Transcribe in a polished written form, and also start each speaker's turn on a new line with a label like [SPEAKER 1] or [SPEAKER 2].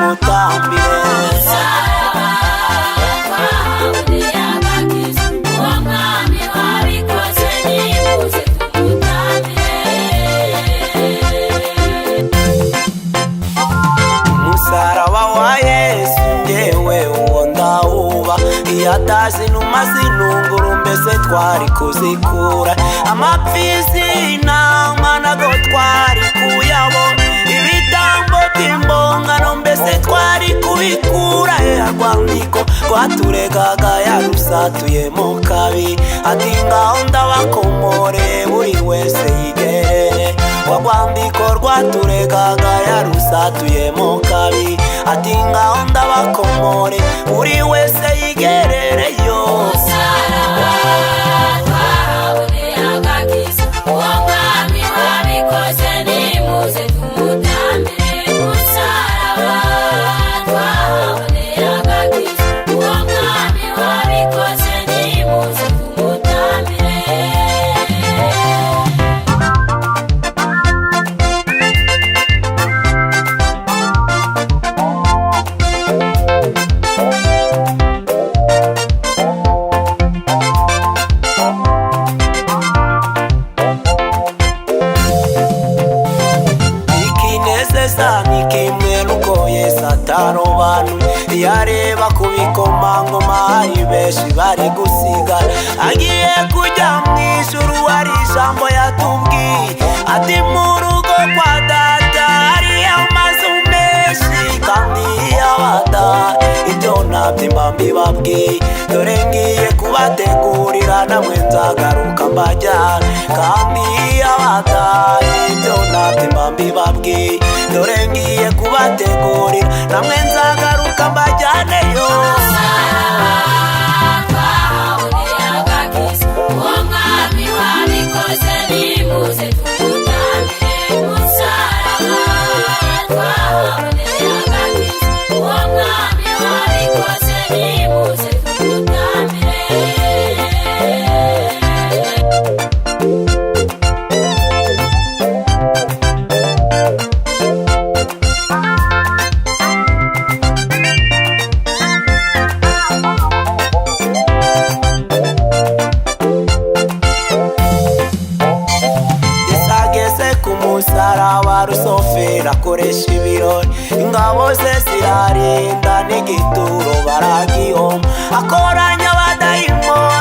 [SPEAKER 1] tumutambire. Umusaraba wa Yesu njyewe uwo ndawuba, iyo atazi inuma z'intunguru mbese twari kuzikura, amapfizi n'intama nago twari kuyabona, ibitambo by'imbongano mbese twari kubikura. Rwandiko rwaturegaga yarusatuyemo kabiri, ati ngaho ndabakomore buri wese yigerere. Rwandiko rwaturegaga yarusatuyemo kabiri, ati ngaho ndabakomore buri wese yigerereyo. Ni kimwe nuko Yesu atarobanura, yareba ku bikomangoma hari benshi bari gusigara, agiye kujya mu ijuru hari ijambo yatubwiye, ati mu rugo kwa data hariyo amazu menshi kandi y'abadahari, ibyo ntabyo mbibabwiye, dore ngiye kubategurira namwe nzagaruka mbajyana, kandi y'abadahari ibyo ntabyo mbibabwiye, dore ngiye kubategurira namwe nzagaruka mbajyaneyo. Umusaraba rusofera akoresha ibirori, ingabo ze zirarinda n'igituro baragihoma, akoranya abadayimoni